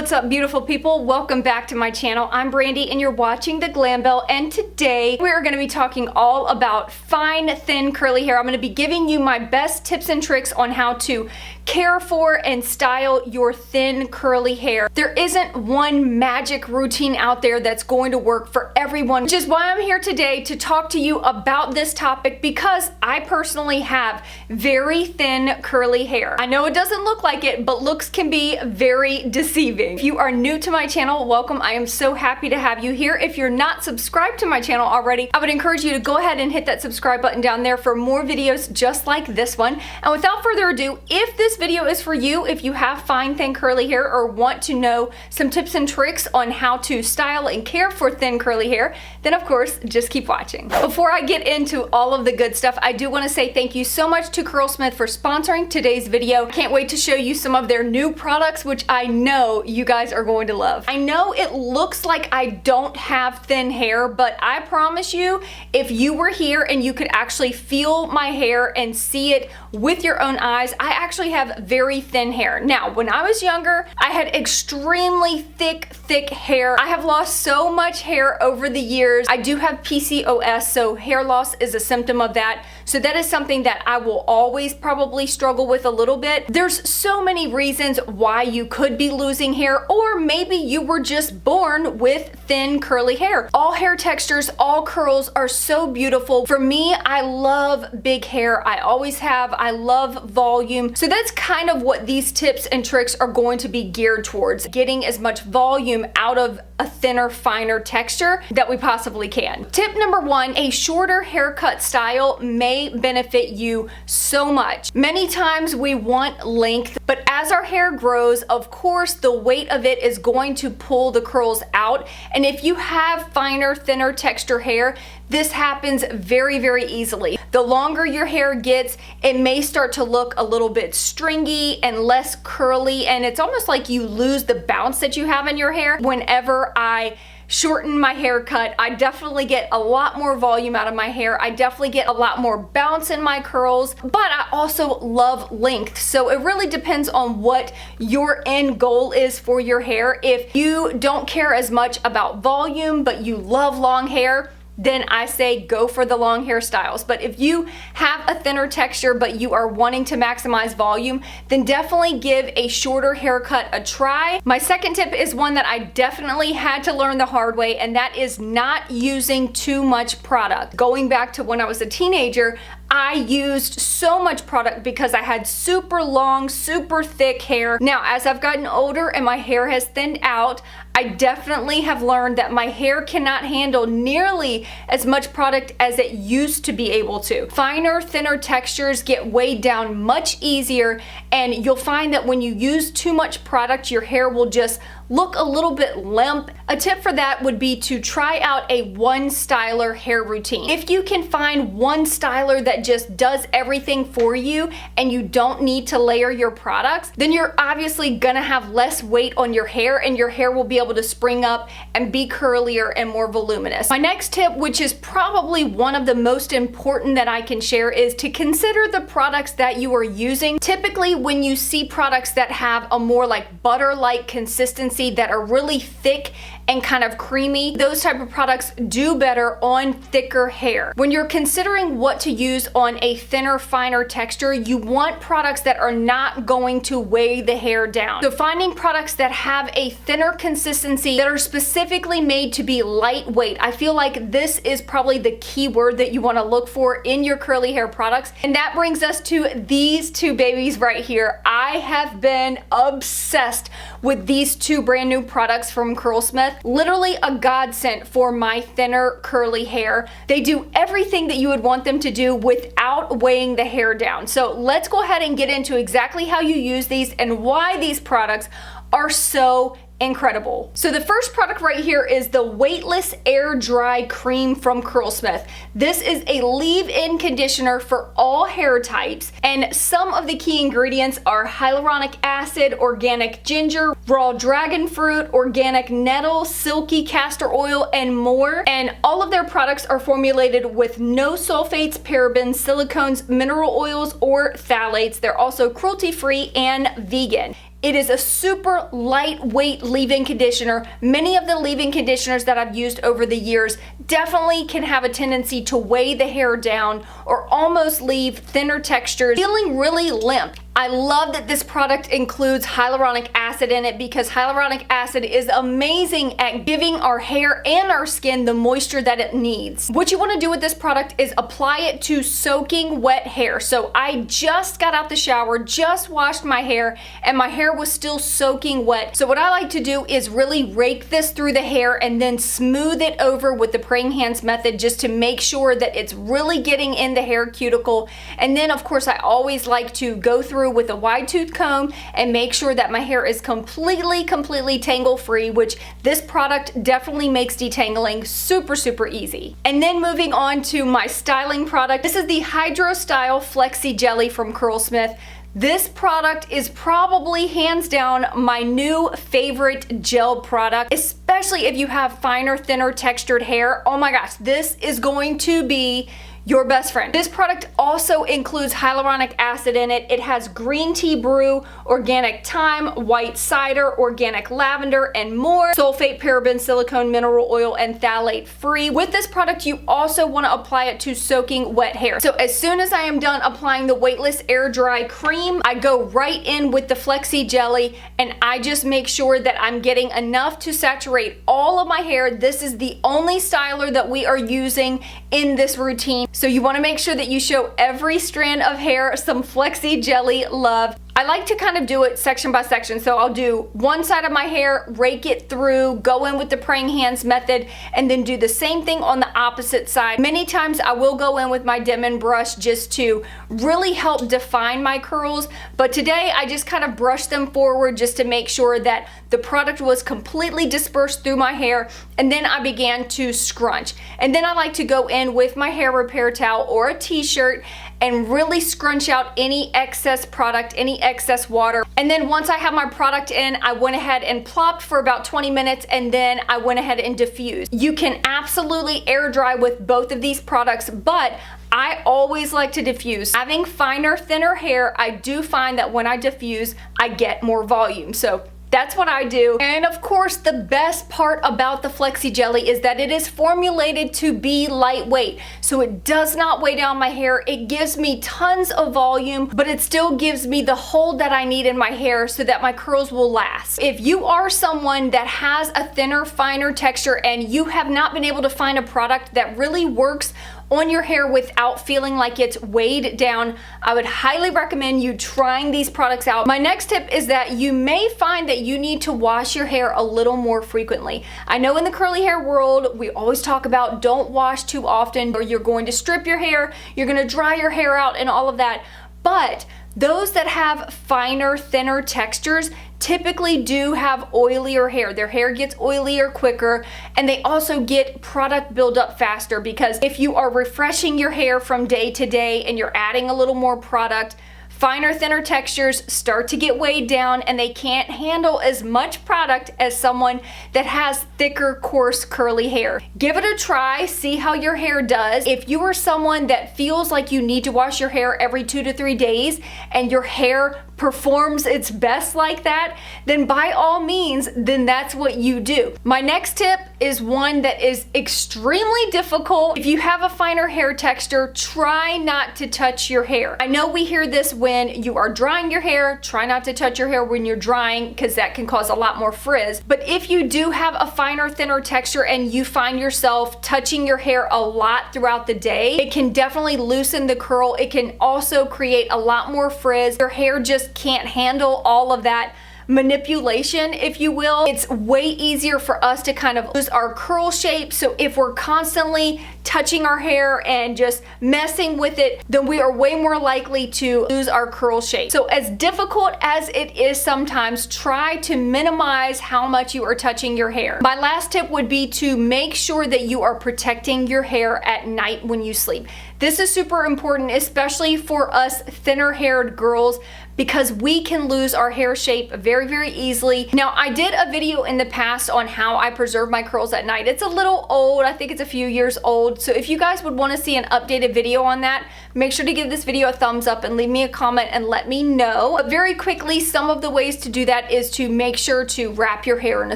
What's up, beautiful people? Welcome back to my channel. I'm Brandy and you're watching the Glam Belle, and today we are going to be talking all about fine, thin, curly hair. I'm going to be giving you my best tips and tricks on how to care for and style your thin, curly hair. There isn't one magic routine out there that's going to work for everyone, which is why I'm here today to talk to you about this topic, because I personally have very thin, curly hair. I know it doesn't look like it, but looks can be very deceiving. If you are new to my channel, welcome. I am so happy to have you here. If you're not subscribed to my channel already, I would encourage you to go ahead and hit that subscribe button down there for more videos just like this one. And without further ado, if this video is for you, if you have fine, thin, curly hair, or want to know some tips and tricks on how to style and care for thin, curly hair, then of course, just keep watching. Before I get into all of the good stuff, I do want to say thank you so much to Curlsmith for sponsoring today's video. Can't wait to show you some of their new products, which I know you guys are going to love. I know it looks like I don't have thin hair, but I promise you, if you were here and you could actually feel my hair and see it with your own eyes, I actually have very thin hair. Now, when I was younger, I had extremely thick hair. I have lost so much hair over the years. I do have PCOS, so hair loss is a symptom of that. So that is something that I will always probably struggle with a little bit. There's so many reasons why you could be losing hair, or maybe you were just born with thin, curly hair. All hair textures, all curls are so beautiful. For me, I love big hair. I always have. I love volume. So that's kind of what these tips and tricks are going to be geared towards, getting as much volume out of a thinner, finer texture that we possibly can. Tip number one, a shorter haircut style may benefit you so much. Many times we want length, but as our hair grows, of course, the weight of it is going to pull the curls out. And if you have finer, thinner texture hair, this happens very, very easily. The longer your hair gets, it may start to look a little bit stringy and less curly, and it's almost like you lose the bounce that you have in your hair. Whenever I shorten my haircut, I definitely get a lot more volume out of my hair. I definitely get a lot more bounce in my curls, but I also love length. So it really depends on what your end goal is for your hair. If you don't care as much about volume, but you love long hair, then I say go for the long hairstyles. But if you have a thinner texture but you are wanting to maximize volume, then definitely give a shorter haircut a try. My second tip is one that I definitely had to learn the hard way, and that is not using too much product. Going back to when I was a teenager, I used so much product because I had super long, super thick hair. Now, as I've gotten older and my hair has thinned out, I definitely have learned that my hair cannot handle nearly as much product as it used to be able to. Finer, thinner textures get weighed down much easier, and you'll find that when you use too much product, your hair will just look a little bit limp. A tip for that would be to try out a one styler hair routine. If you can find one styler that just does everything for you and you don't need to layer your products, then you're obviously gonna have less weight on your hair, and your hair will be able to spring up and be curlier and more voluminous. My next tip, which is probably one of the most important that I can share, is to consider the products that you are using. Typically, when you see products that have a more like butter-like consistency, that are really thick and kind of creamy, those type of products do better on thicker hair. When you're considering what to use on a thinner, finer texture, you want products that are not going to weigh the hair down. So finding products that have a thinner consistency, that are specifically made to be lightweight, I feel like this is probably the key word that you want to look for in your curly hair products. And that brings us to these two babies right here. I have been obsessed with these two brand new products from Curlsmith. Literally a godsend for my thinner, curly hair. They do everything that you would want them to do without weighing the hair down. So let's go ahead and get into exactly how you use these and why these products are so incredible. So the first product right here is the Weightless Air Dry Cream from Curlsmith. This is a leave-in conditioner for all hair types, and some of the key ingredients are hyaluronic acid, organic ginger, raw dragon fruit, organic nettle, silky castor oil, and more. And all of their products are formulated with no sulfates, parabens, silicones, mineral oils, or phthalates. They're also cruelty-free and vegan. It is a super lightweight leave-in conditioner. Many of the leave-in conditioners that I've used over the years definitely can have a tendency to weigh the hair down or almost leave thinner textures feeling really limp. I love that this product includes hyaluronic acid in it because hyaluronic acid is amazing at giving our hair and our skin the moisture that it needs. What you want to do with this product is apply it to soaking wet hair. So I just got out the shower, just washed my hair, and my hair was still soaking wet. So what I like to do is really rake this through the hair and then smooth it over with the praying hands method just to make sure that it's really getting in the hair cuticle. And then of course I always like to go through with a wide tooth comb and make sure that my hair is completely tangle free, which this product definitely makes detangling super easy. And then moving on to my styling product. This is the Hydro Style Flexi Jelly from Curlsmith. This product is probably hands down my new favorite gel product, especially if you have finer, thinner textured hair. Oh my gosh, this is going to be your best friend. This product also includes hyaluronic acid in it. It has green tea brew, organic thyme, white cider, organic lavender, and more. Sulfate, paraben, silicone, mineral oil, and phthalate free. With this product, you also want to apply it to soaking wet hair. So as soon as I am done applying the weightless air dry cream, I go right in with the Flexi Jelly and I just make sure that I'm getting enough to saturate all of my hair. This is the only styler that we are using in this routine. So you want to make sure that you show every strand of hair some Flexi Jelly love. I like to kind of do it section by section. So I'll do one side of my hair, rake it through, go in with the praying hands method, and then do the same thing on the opposite side. Many times I will go in with my Denman brush just to really help define my curls, but today I just kind of brushed them forward just to make sure that the product was completely dispersed through my hair, and then I began to scrunch. And then I like to go in with my hair repair towel or a t-shirt and really scrunch out any excess product, any excess water. And then once I have my product in, I went ahead and plopped for about 20 minutes and then I went ahead and diffused. You can absolutely air dry with both of these products, but I always like to diffuse. Having finer, thinner hair, I do find that when I diffuse, I get more volume. So that's what I do. And of course, the best part about the Flexi Jelly is that it is formulated to be lightweight. So it does not weigh down my hair. It gives me tons of volume, but it still gives me the hold that I need in my hair so that my curls will last. If you are someone that has a thinner, finer texture and you have not been able to find a product that really works on your hair without feeling like it's weighed down, I would highly recommend you trying these products out. My next tip is that you may find that you need to wash your hair a little more frequently. I know in the curly hair world, we always talk about don't wash too often or you're going to strip your hair, you're gonna dry your hair out and all of that. But those that have finer, thinner textures typically do have oilier hair. Their hair gets oilier quicker, and they also get product buildup faster because if you are refreshing your hair from day to day and you're adding a little more product, finer, thinner textures start to get weighed down and they can't handle as much product as someone that has thicker, coarse, curly hair. Give it a try, see how your hair does. If you are someone that feels like you need to wash your hair every 2 to 3 days and your hair performs its best like that, then by all means, then that's what you do. My next tip is one that is extremely difficult. If you have a finer hair texture, try not to touch your hair. I know we hear this when you are drying your hair, try not to touch your hair when you're drying because that can cause a lot more frizz. But if you do have a finer, thinner texture and you find yourself touching your hair a lot throughout the day, it can definitely loosen the curl. It can also create a lot more frizz. Your hair just can't handle all of that manipulation, if you will. It's way easier for us to kind of lose our curl shape. So if we're constantly touching our hair and just messing with it, then we are way more likely to lose our curl shape. So as difficult as it is sometimes, try to minimize how much you are touching your hair. My last tip would be to make sure that you are protecting your hair at night when you sleep. This is super important, especially for us thinner haired girls, because we can lose our hair shape very, very easily. Now, I did a video in the past on how I preserve my curls at night. It's a little old. I think it's a few years old. So if you guys would want to see an updated video on that, make sure to give this video a thumbs up and leave me a comment and let me know. But very quickly, some of the ways to do that is to make sure to wrap your hair in a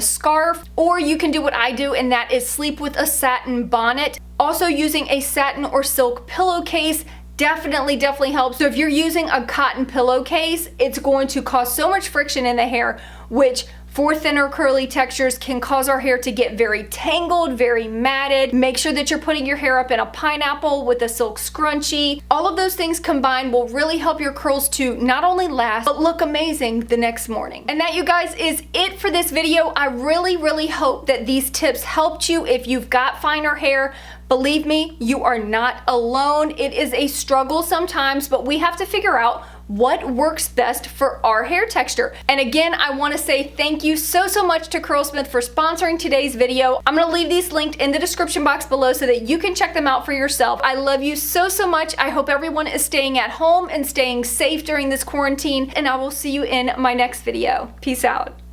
scarf, or you can do what I do, and that is sleep with a satin bonnet. Also, using a satin or silk pillowcase definitely helps. So if you're using a cotton pillowcase, it's going to cause so much friction in the hair, which for thinner curly textures can cause our hair to get very tangled, very matted. Make sure that you're putting your hair up in a pineapple with a silk scrunchie. All of those things combined will really help your curls to not only last, but look amazing the next morning. And that, you guys, is it for this video. I really hope that these tips helped you if you've got finer hair. Believe me, you are not alone. It is a struggle sometimes, but we have to figure out what works best for our hair texture. And again, I want to say thank you so much to Curlsmith for sponsoring today's video. I'm going to leave these linked in the description box below so that you can check them out for yourself. I love you so much. I hope everyone is staying at home and staying safe during this quarantine, and I will see you in my next video. Peace out.